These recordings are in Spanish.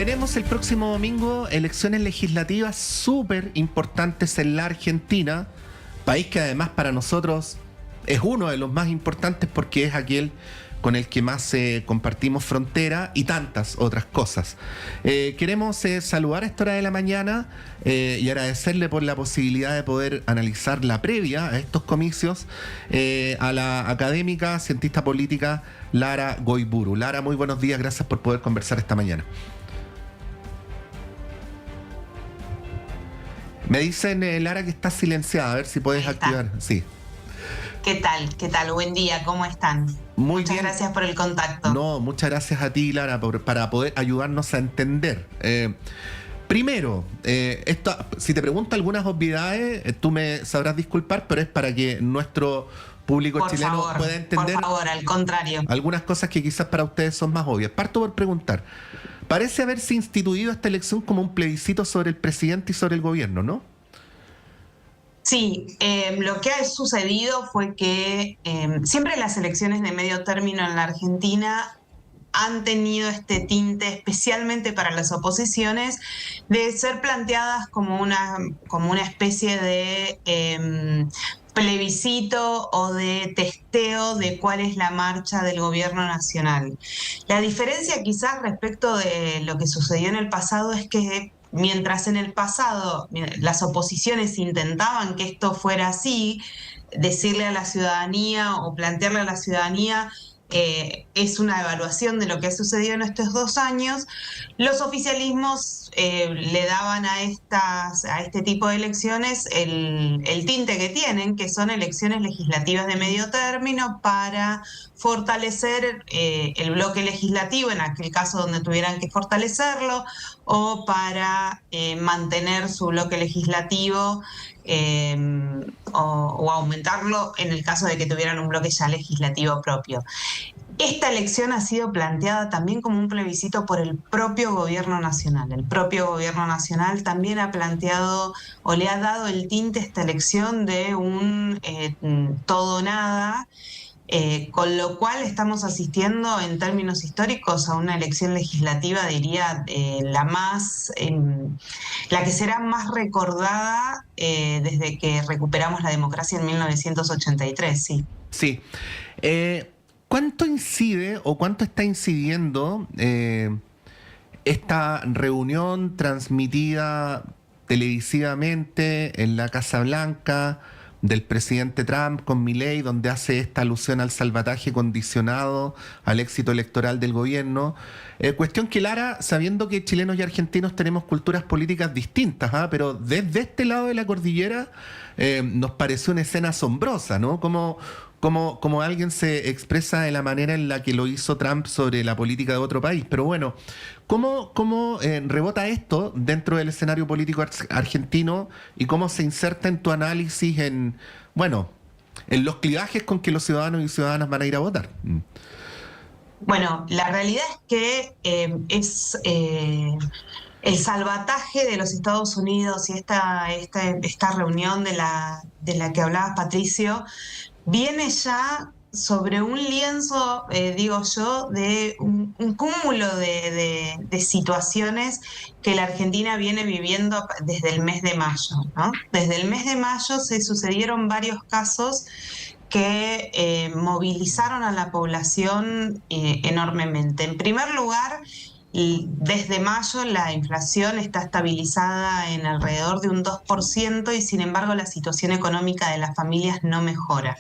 Tenemos el próximo domingo elecciones legislativas súper importantes en la Argentina, país que además para nosotros es uno de los más importantes porque es aquel con el que más compartimos frontera y tantas otras cosas. Queremos saludar a esta hora de la mañana y agradecerle por la posibilidad de poder analizar la previa a estos comicios a la académica, cientista política Lara Goiburu. Lara, muy buenos días, gracias por poder conversar esta mañana. Me dicen, Lara, que estás silenciada. A ver si puedes activar. Sí. ¿Qué tal? ¿Qué tal? Buen día, ¿cómo están? Muy Muchas bien. gracias por el contacto. No, muchas gracias a ti, Lara, para poder ayudarnos a entender. Primero, si te pregunto algunas obviedades, tú me sabrás disculpar, pero es para que nuestro público chileno pueda entender. Por favor, al contrario. Algunas cosas que quizás para ustedes son más obvias. Parto por preguntar. Parece haberse instituido esta elección como un plebiscito sobre el presidente y sobre el gobierno, ¿no? Sí, lo que ha sucedido fue que siempre las elecciones de medio término en la Argentina han tenido este tinte, especialmente para las oposiciones, de ser planteadas como una especie de plebiscito o de testeo de cuál es la marcha del gobierno nacional. La diferencia quizás respecto de lo que sucedió en el pasado es que mientras en el pasado las oposiciones intentaban que esto fuera así, decirle a la ciudadanía o plantearle a la ciudadanía es una evaluación de lo que ha sucedido en estos 2 años. Los oficialismos le daban a este tipo de elecciones el tinte que tienen, que son elecciones legislativas de medio término para fortalecer el bloque legislativo, en aquel caso donde tuvieran que fortalecerlo, o para mantener su bloque legislativo eh, o aumentarlo en el caso de que tuvieran un bloque ya legislativo propio. Esta elección ha sido planteada también como un plebiscito por el propio gobierno nacional. El propio gobierno nacional también ha planteado o le ha dado el tinte a esta elección de un todo o nada, con lo cual estamos asistiendo en términos históricos a una elección legislativa, diría, la que será más recordada desde que recuperamos la democracia en 1983, sí. Sí. ¿Cuánto incide o cuánto está incidiendo esta reunión transmitida televisivamente en la Casa Blanca del presidente Trump con Milei, donde hace esta alusión al salvataje condicionado al éxito electoral del gobierno? Cuestión que, Lara, sabiendo que chilenos y argentinos tenemos culturas políticas distintas, pero desde este lado de la cordillera nos pareció una escena asombrosa, ¿no? Como alguien se expresa de la manera en la que lo hizo Trump sobre la política de otro país. Pero bueno, ¿cómo rebota esto dentro del escenario político argentino y cómo se inserta en tu análisis en los clivajes con que los ciudadanos y ciudadanas van a ir a votar? Bueno, la realidad es que el salvataje de los Estados Unidos y esta reunión de la que hablabas, Patricio, viene ya sobre un lienzo, digo yo, de un cúmulo de situaciones que la Argentina viene viviendo desde el mes de mayo, ¿no? Desde el mes de mayo se sucedieron varios casos que movilizaron a la población enormemente. En primer lugar, desde mayo la inflación está estabilizada en alrededor de un 2% y sin embargo la situación económica de las familias no mejora.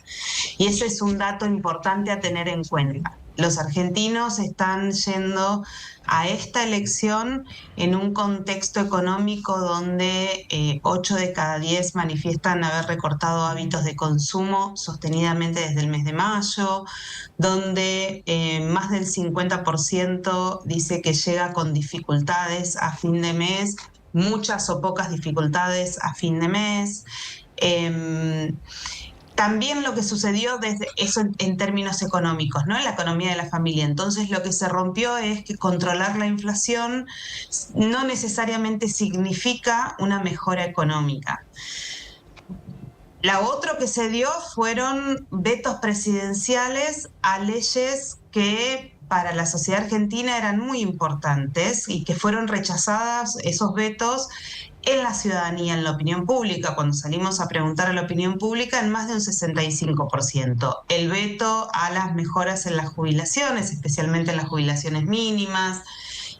Y ese es un dato importante a tener en cuenta. Los argentinos están yendo a esta elección en un contexto económico donde 8 de cada 10 manifiestan haber recortado hábitos de consumo sostenidamente desde el mes de mayo, donde más del 50% dice que llega con dificultades a fin de mes, muchas o pocas dificultades a fin de mes. También lo que sucedió desde eso en términos económicos, ¿no? En la economía de la familia. Entonces lo que se rompió es que controlar la inflación no necesariamente significa una mejora económica. Lo otro que se dio fueron vetos presidenciales a leyes que para la sociedad argentina eran muy importantes y que fueron rechazadas esos vetos en la ciudadanía, en la opinión pública. Cuando salimos a preguntar a la opinión pública, en más de un 65%. El veto a las mejoras en las jubilaciones, especialmente en las jubilaciones mínimas,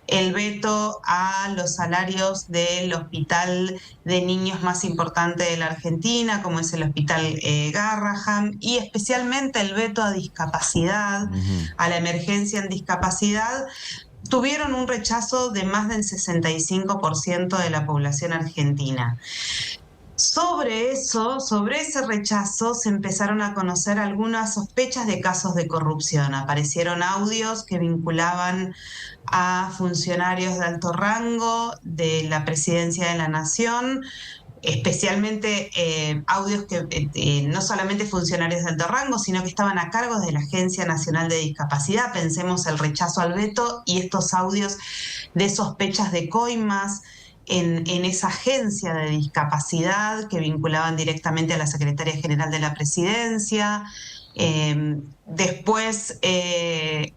el veto a los salarios del hospital de niños más importante de la Argentina, como es el Hospital Garrahan, y especialmente el veto a discapacidad, a la emergencia en discapacidad, tuvieron un rechazo de más del 65% de la población argentina. Sobre eso, sobre ese rechazo, se empezaron a conocer algunas sospechas de casos de corrupción. Aparecieron audios que vinculaban a funcionarios de alto rango de la Presidencia de la Nación, especialmente audios que no solamente funcionarios de alto rango, sino que estaban a cargo de la Agencia Nacional de Discapacidad. Pensemos el rechazo al veto y estos audios de sospechas de coimas en esa agencia de discapacidad que vinculaban directamente a la Secretaría General de la Presidencia. Después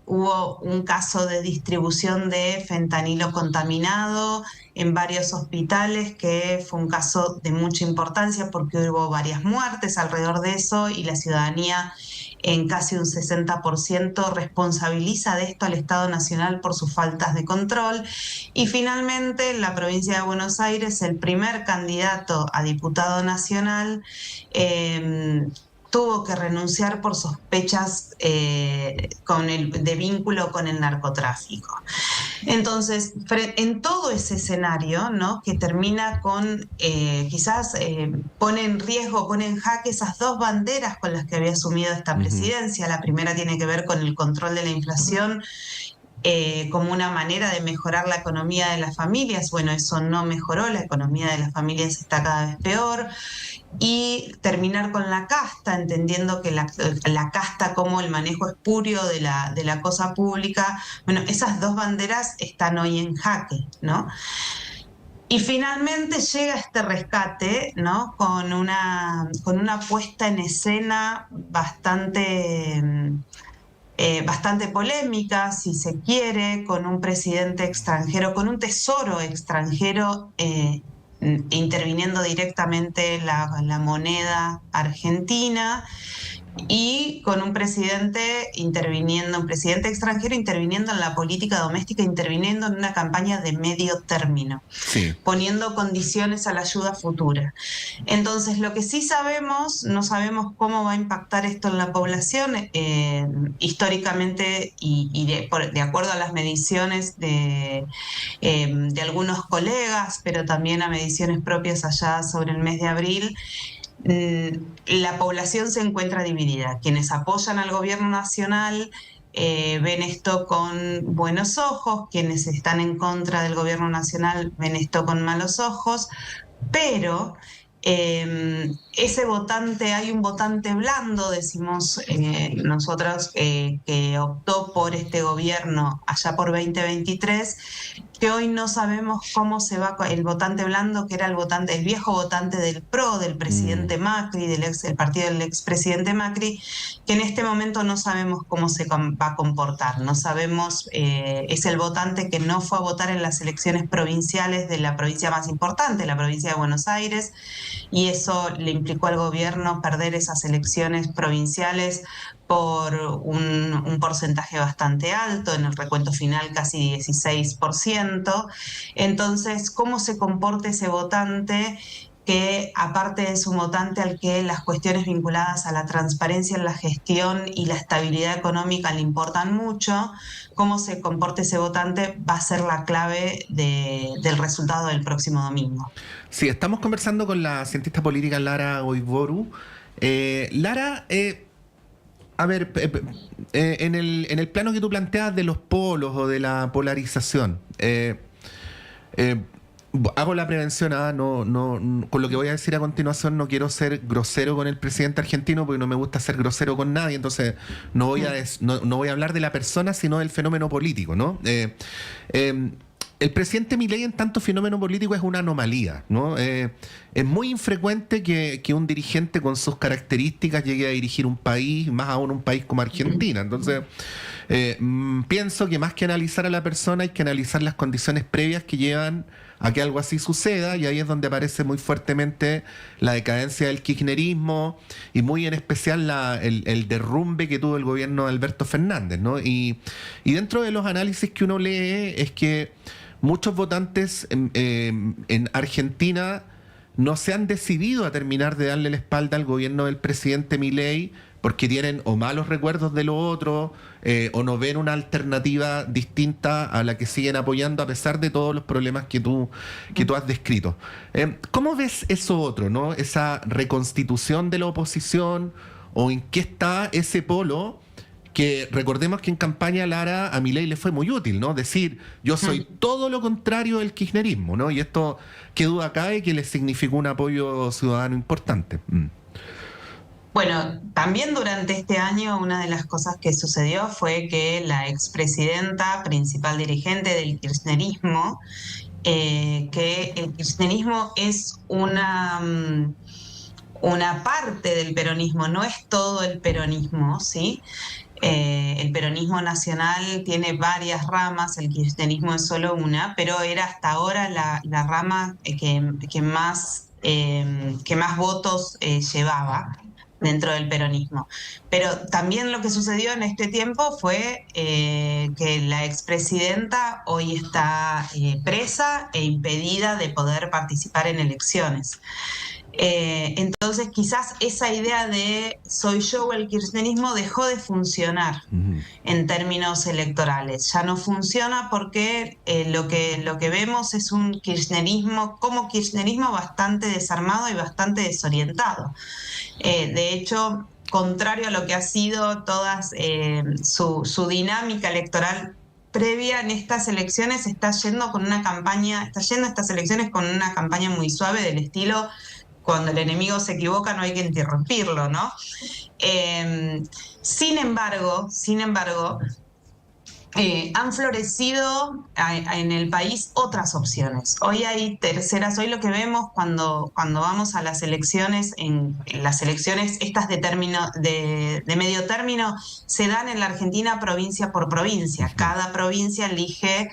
hubo un caso de distribución de fentanilo contaminado en varios hospitales, que fue un caso de mucha importancia porque hubo varias muertes alrededor de eso, y la ciudadanía en casi un 60% responsabiliza de esto al Estado Nacional por sus faltas de control. Y finalmente, en la provincia de Buenos Aires, el primer candidato a diputado nacional tuvo que renunciar por sospechas de vínculo con el narcotráfico. Entonces, en todo ese escenario, ¿no?, que termina con, quizás pone en riesgo, pone en jaque esas dos banderas con las que había asumido esta presidencia. La primera tiene que ver con el control de la inflación, como una manera de mejorar la economía de las familias. Bueno, eso no mejoró, la economía de las familias está cada vez peor. Y terminar con la casta, entendiendo que la casta como el manejo espurio de la cosa pública. Bueno, esas dos banderas están hoy en jaque, ¿no? Y finalmente llega este rescate, ¿no?, con una puesta en escena bastante polémica, si se quiere, con un presidente extranjero, con un tesoro extranjero interviniendo directamente la moneda argentina, y con un presidente extranjero interviniendo en la política doméstica, interviniendo en una campaña de medio término, Sí. poniendo condiciones a la ayuda futura. Entonces, lo que sí sabemos, no sabemos cómo va a impactar esto en la población. Históricamente, y de acuerdo a las mediciones de algunos colegas, pero también a mediciones propias allá sobre el mes de abril, la población se encuentra dividida. Quienes apoyan al gobierno nacional ven esto con buenos ojos, quienes están en contra del gobierno nacional ven esto con malos ojos, pero ese votante, hay un votante blando, decimos nosotros, que optó por este gobierno allá por 2023, que hoy no sabemos cómo se va, el votante blando, que era el viejo votante del PRO, del presidente Macri, el partido del expresidente Macri, que en este momento no sabemos cómo se va a comportar. No sabemos, es el votante que no fue a votar en las elecciones provinciales de la provincia más importante, la provincia de Buenos Aires, y eso le implicó al gobierno perder esas elecciones provinciales por un porcentaje bastante alto, en el recuento final casi 16%. Entonces, ¿cómo se comporta ese votante que, aparte de su votante al que las cuestiones vinculadas a la transparencia en la gestión y la estabilidad económica le importan mucho? Cómo se comporta ese votante va a ser la clave del resultado del próximo domingo. Sí, estamos conversando con la cientista política Lara Oiboru. Lara, a ver, en el plano que tú planteas de los polos o de la polarización, hago la prevención, con lo que voy a decir a continuación no quiero ser grosero con el presidente argentino, porque no me gusta ser grosero con nadie, entonces no voy a hablar de la persona, sino del fenómeno político, ¿no? El presidente Milei, en tanto fenómeno político, es una anomalía, ¿no? Es muy infrecuente que un dirigente con sus características llegue a dirigir un país, más aún un país como Argentina. Entonces, Pienso que más que analizar a la persona hay que analizar las condiciones previas que llevan a que algo así suceda, y ahí es donde aparece muy fuertemente la decadencia del kirchnerismo y muy en especial el derrumbe que tuvo el gobierno de Alberto Fernández, ¿no? Y dentro de los análisis que uno lee es que muchos votantes en Argentina no se han decidido a terminar de darle la espalda al gobierno del presidente Milei porque tienen o malos recuerdos de lo otro, o no ven una alternativa distinta a la que siguen apoyando a pesar de todos los problemas que tú has descrito. ¿Cómo ves eso otro, no? Esa reconstitución de la oposición, o en qué está ese polo que recordemos que en campaña Lara a Milei le fue muy útil, ¿no? Decir, yo soy todo lo contrario del kirchnerismo, ¿no? Y esto, qué duda cabe que le significó un apoyo ciudadano importante. Bueno, también durante este año una de las cosas que sucedió fue que la expresidenta, principal dirigente del kirchnerismo, que el kirchnerismo es una parte del peronismo, no es todo el peronismo, ¿sí? El peronismo nacional tiene varias ramas, el kirchnerismo es solo una, pero era hasta ahora la rama que más votos llevaba dentro del peronismo. Pero también lo que sucedió en este tiempo fue que la expresidenta hoy está presa e impedida de poder participar en elecciones. Entonces quizás esa idea de soy yo o el kirchnerismo dejó de funcionar en términos electorales. Ya no funciona porque lo que vemos es un kirchnerismo bastante desarmado y bastante desorientado. De hecho, contrario a lo que ha sido toda su dinámica electoral previa, en estas elecciones está yendo a estas elecciones con una campaña muy suave del estilo: cuando el enemigo se equivoca no hay que interrumpirlo, ¿no? Sin embargo, han florecido en el país otras opciones. Hoy hay terceras, hoy lo que vemos cuando vamos a las elecciones, en las elecciones estas de medio término, se dan en la Argentina provincia por provincia. Cada provincia elige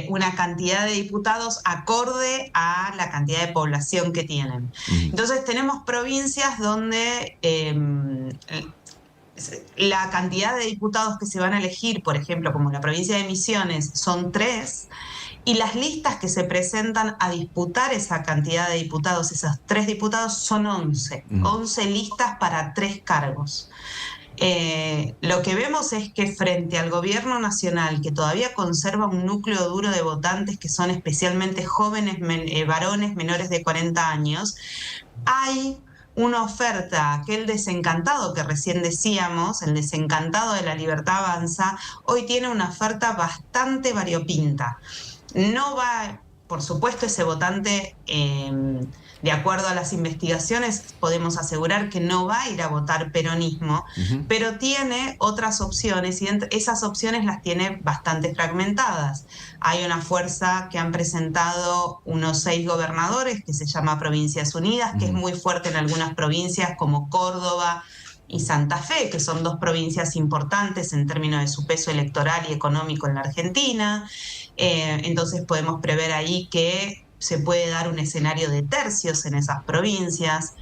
una cantidad de diputados acorde a la cantidad de población que tienen. Entonces tenemos provincias donde la cantidad de diputados que se van a elegir, por ejemplo, como la provincia de Misiones, son 3, y las listas que se presentan a disputar esa cantidad de diputados, esos 3 diputados, son 11. 11 listas para 3 cargos. Lo que vemos es que frente al gobierno nacional, que todavía conserva un núcleo duro de votantes que son especialmente jóvenes, varones menores de 40 años, hay una oferta, aquel desencantado que recién decíamos, el desencantado de La Libertad Avanza, hoy tiene una oferta bastante variopinta. No va, por supuesto, ese votante, de acuerdo a las investigaciones, podemos asegurar que no va a ir a votar peronismo, pero tiene otras opciones, y esas opciones las tiene bastante fragmentadas. Hay una fuerza que han presentado unos 6 gobernadores, que se llama Provincias Unidas, que es muy fuerte en algunas provincias como Córdoba y Santa Fe, que son 2 provincias importantes en términos de su peso electoral y económico en la Argentina. Entonces podemos prever ahí que se puede dar un escenario de tercios en esas provincias.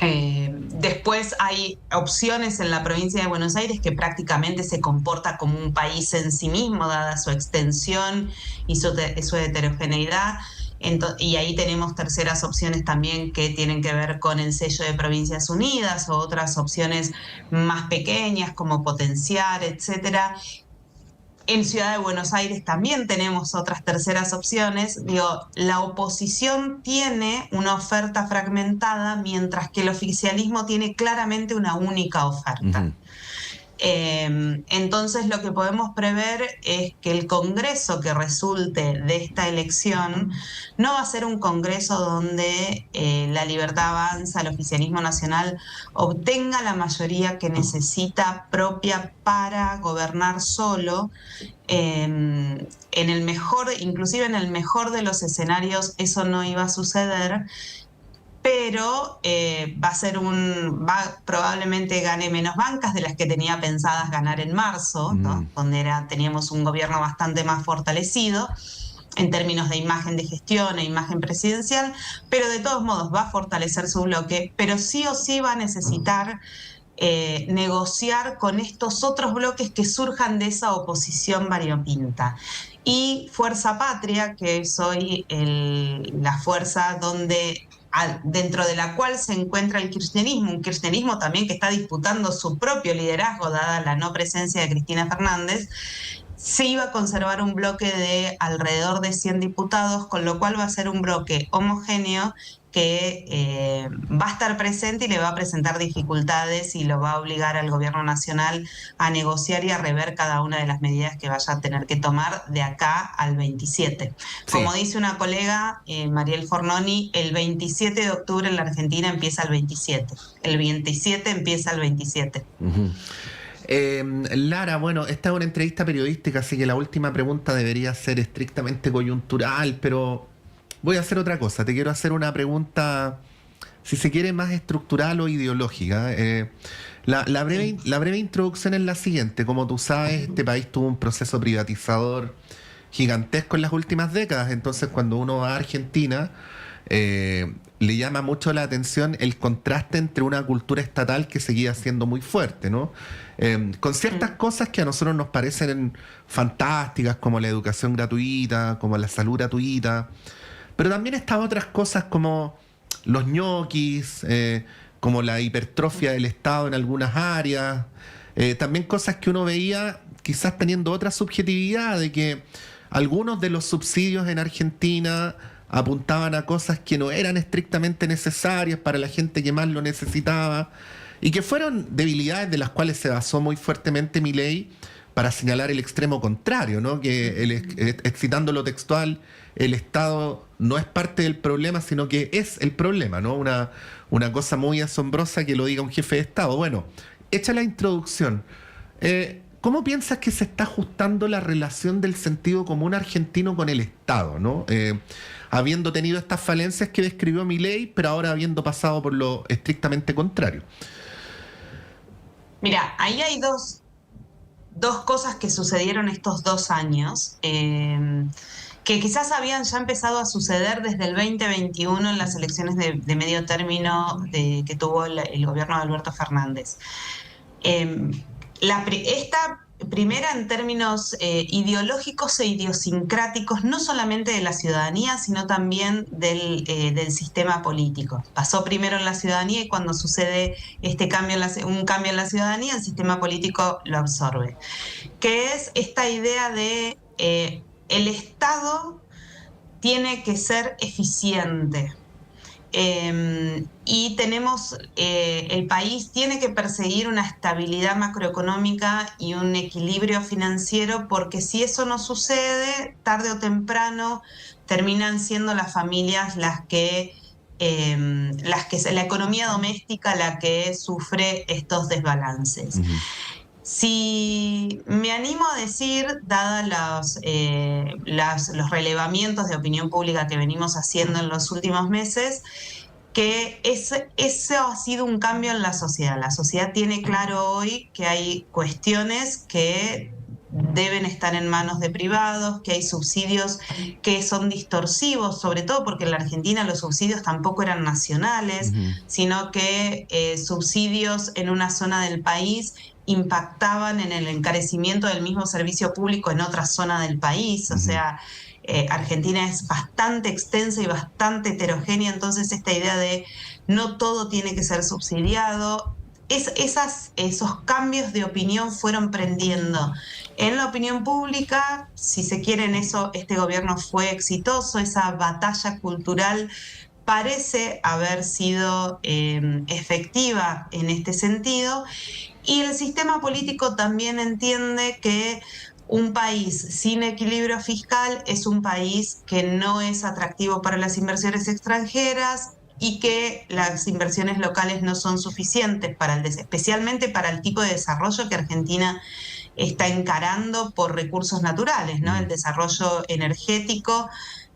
Después hay opciones en la provincia de Buenos Aires, que prácticamente se comporta como un país en sí mismo, dada su extensión y su heterogeneidad. Y ahí tenemos terceras opciones también que tienen que ver con el sello de Provincias Unidas, o otras opciones más pequeñas como Potenciar, etcétera. En Ciudad de Buenos Aires también tenemos otras terceras opciones. La oposición tiene una oferta fragmentada, mientras que el oficialismo tiene claramente una única oferta. Entonces lo que podemos prever es que el Congreso que resulte de esta elección no va a ser un Congreso donde La Libertad Avanza, el oficialismo nacional, obtenga la mayoría que necesita propia para gobernar solo. Inclusive en el mejor de los escenarios, eso no iba a suceder. pero probablemente gane menos bancas de las que tenía pensadas ganar en marzo, ¿no? Donde teníamos un gobierno bastante más fortalecido en términos de imagen de gestión e imagen presidencial, pero de todos modos va a fortalecer su bloque, pero sí o sí va a necesitar negociar con estos otros bloques que surjan de esa oposición variopinta. Y Fuerza Patria, que es hoy la fuerza dentro de la cual se encuentra el kirchnerismo, un kirchnerismo también que está disputando su propio liderazgo, dada la no presencia de Cristina Fernández, se iba a conservar un bloque de alrededor de 100 diputados, con lo cual va a ser un bloque homogéneo que va a estar presente y le va a presentar dificultades y lo va a obligar al gobierno nacional a negociar y a rever cada una de las medidas que vaya a tener que tomar de acá al 27. Sí. Como dice una colega, Mariel Fornoni, el 27 de octubre en la Argentina empieza el 27. El 27 empieza el 27. Uh-huh. Lara, bueno, esta es una entrevista periodística, así que la última pregunta debería ser estrictamente coyuntural, pero voy a hacer otra cosa. Te quiero hacer una pregunta, si se quiere, más estructural o ideológica. La breve introducción es la siguiente. Como tú sabes, este país tuvo un proceso privatizador gigantesco en las últimas décadas. Entonces, cuando uno va a Argentina, le llama mucho la atención el contraste entre una cultura estatal que seguía siendo muy fuerte, ¿no? Con ciertas cosas que a nosotros nos parecen fantásticas, como la educación gratuita, como la salud gratuita, pero también están otras cosas como los ñoquis, como la hipertrofia del Estado en algunas áreas, también cosas que uno veía quizás teniendo otra subjetividad, de que algunos de los subsidios en Argentina apuntaban a cosas que no eran estrictamente necesarias para la gente que más lo necesitaba, y que fueron debilidades de las cuales se basó muy fuertemente Milei para señalar el extremo contrario, ¿no? Que, citando lo textual, el Estado no es parte del problema, sino que es el problema, ¿no? Una cosa muy asombrosa que lo diga un jefe de Estado. Bueno, hecha la introducción, ¿cómo piensas que se está ajustando la relación del sentido común argentino con el Estado, ¿no? Habiendo tenido estas falencias que describió Milei, pero ahora habiendo pasado por lo estrictamente contrario. Mira, ahí hay dos cosas que sucedieron estos 2 años, que quizás habían ya empezado a suceder desde el 2021 en las elecciones de medio término que tuvo el gobierno de Alberto Fernández. Esta primera, en términos ideológicos e idiosincráticos, no solamente de la ciudadanía, sino también del sistema político. Pasó primero en la ciudadanía, y cuando sucede un cambio en la ciudadanía, el sistema político lo absorbe. Que es esta idea de el Estado tiene que ser eficiente. Y el país tiene que perseguir una estabilidad macroeconómica y un equilibrio financiero, porque si eso no sucede, tarde o temprano terminan siendo las familias la economía doméstica la que sufre estos desbalances. Uh-huh. Si me animo a decir, dadas los relevamientos de opinión pública que venimos haciendo en los últimos meses, que eso ha sido un cambio en la sociedad. La sociedad tiene claro hoy que hay cuestiones que deben estar en manos de privados, que hay subsidios que son distorsivos, sobre todo porque en la Argentina los subsidios tampoco eran nacionales, uh-huh, sino que subsidios en una zona del país impactaban en el encarecimiento del mismo servicio público en otra zona del país. Uh-huh. O sea, Argentina es bastante extensa y bastante heterogénea, entonces esta idea de no todo tiene que ser subsidiado, esos cambios de opinión fueron prendiendo en la opinión pública. Si se quiere, en eso este gobierno fue exitoso. Esa batalla cultural parece haber sido efectiva en este sentido, y el sistema político también entiende que un país sin equilibrio fiscal es un país que no es atractivo para las inversiones extranjeras, y que las inversiones locales no son suficientes especialmente para el tipo de desarrollo que Argentina está encarando por recursos naturales, ¿no? El desarrollo energético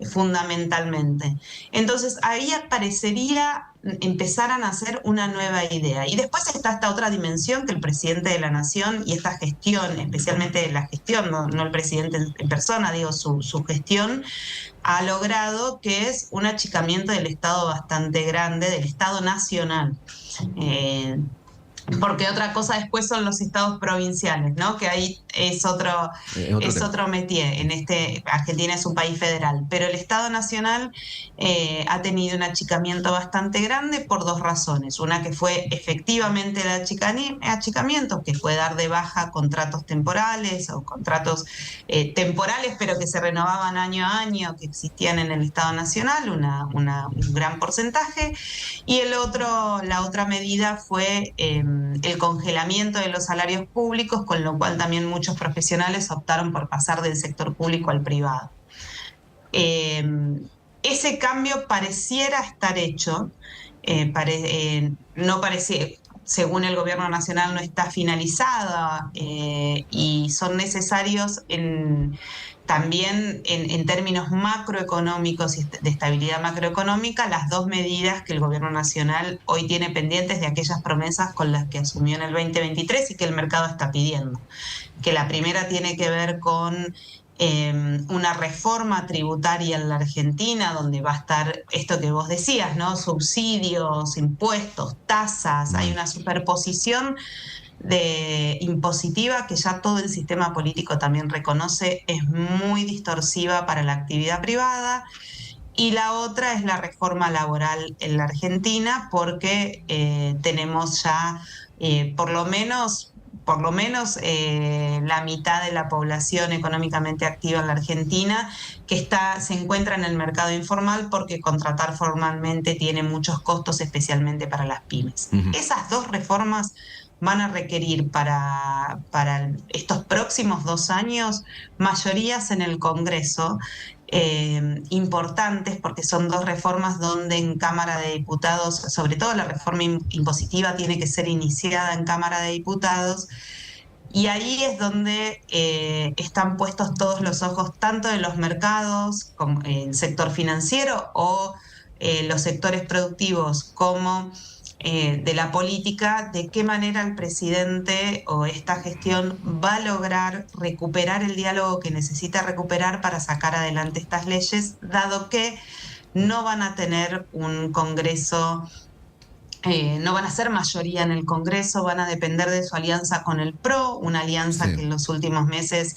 fundamentalmente. Entonces ahí parecería empezar a nacer una nueva idea. Y después está esta otra dimensión que el presidente de la Nación y esta gestión, especialmente la gestión, no el presidente en persona, digo, su gestión, ha logrado, que es un achicamiento del Estado bastante grande, del Estado nacional. Porque otra cosa después son los estados provinciales, ¿no? Que ahí es otro métier. Argentina es un país federal, pero el Estado Nacional ha tenido un achicamiento bastante grande por dos razones. Una que fue efectivamente el achicamiento, que fue dar de baja contratos temporales o contratos temporales, pero que se renovaban año a año, que existían en el Estado Nacional, un gran porcentaje. Y la otra medida fue el congelamiento de los salarios públicos, con lo cual también muchos profesionales optaron por pasar del sector público al privado. Ese cambio pareciera estar hecho, no parece, según el gobierno nacional no está finalizado, y son necesarios también en términos macroeconómicos y de estabilidad macroeconómica, las dos medidas que el gobierno nacional hoy tiene pendientes de aquellas promesas con las que asumió en el 2023 y que el mercado está pidiendo. Que la primera tiene que ver con una reforma tributaria en la Argentina, donde va a estar esto que vos decías, ¿no? Subsidios, impuestos, tasas, hay una superposición impositiva que ya todo el sistema político también reconoce, es muy distorsiva para la actividad privada. Y la otra es la reforma laboral en la Argentina, porque tenemos ya por lo menos la mitad de la población económicamente activa en la Argentina que se encuentra en el mercado informal, porque contratar formalmente tiene muchos costos, especialmente para las pymes. Esas dos reformas van a requerir para estos próximos 2 años mayorías en el Congreso importantes, porque son dos reformas donde en Cámara de Diputados, sobre todo la reforma impositiva, tiene que ser iniciada en Cámara de Diputados, y ahí es donde están puestos todos los ojos, tanto de los mercados, como el sector financiero o los sectores productivos, como de la política, de qué manera el presidente o esta gestión va a lograr recuperar el diálogo que necesita recuperar para sacar adelante estas leyes, dado que no van a tener un Congreso, no van a ser mayoría en el Congreso, van a depender de su alianza con el PRO, una alianza que en los últimos meses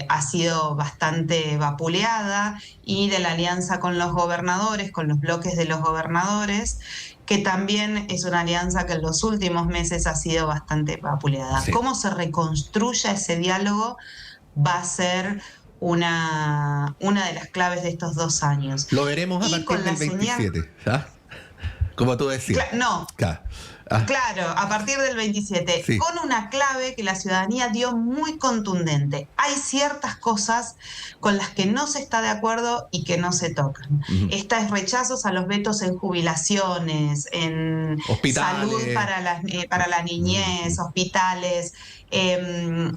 ha sido bastante vapuleada, y de la alianza con los gobernadores, con los bloques de los gobernadores, que también es una alianza que en los últimos meses ha sido bastante vapuleada. Sí. ¿Cómo se reconstruya ese diálogo? Va a ser una de las claves de estos 2 años. Lo veremos a partir del 27, ¿ah? Como tú decías. No. Claro, a partir del 27, sí. Con una clave que la ciudadanía dio muy contundente. Hay ciertas cosas con las que no se está de acuerdo y que no se tocan. Esta es rechazos a los vetos en jubilaciones, en hospitales, salud para la niñez, hospitales,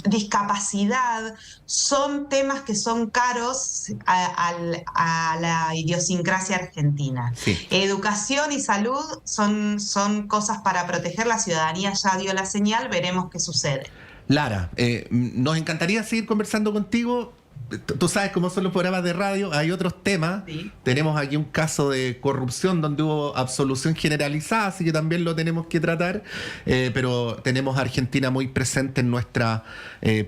discapacidad. Son temas que son caros a la idiosincrasia argentina. Sí. Educación y salud son cosas para proteger. La ciudadanía ya dio la señal, veremos qué sucede. Lara, nos encantaría seguir conversando contigo. Tú sabes cómo son los programas de radio, hay otros temas. Sí. Tenemos aquí un caso de corrupción donde hubo absolución generalizada, así que también lo tenemos que tratar, pero tenemos a Argentina muy presente en nuestra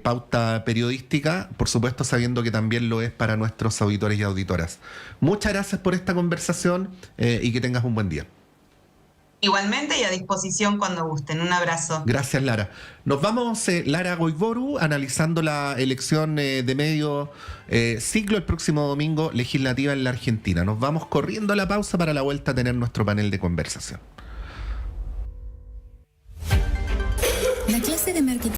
pauta periodística, por supuesto sabiendo que también lo es para nuestros auditores y auditoras. Muchas gracias por esta conversación y que tengas un buen día. Igualmente, y a disposición cuando gusten. Un abrazo. Gracias, Lara. Nos vamos, Lara Goivoru, analizando la elección de medio ciclo el próximo domingo legislativa en la Argentina. Nos vamos corriendo a la pausa para la vuelta a tener nuestro panel de conversación.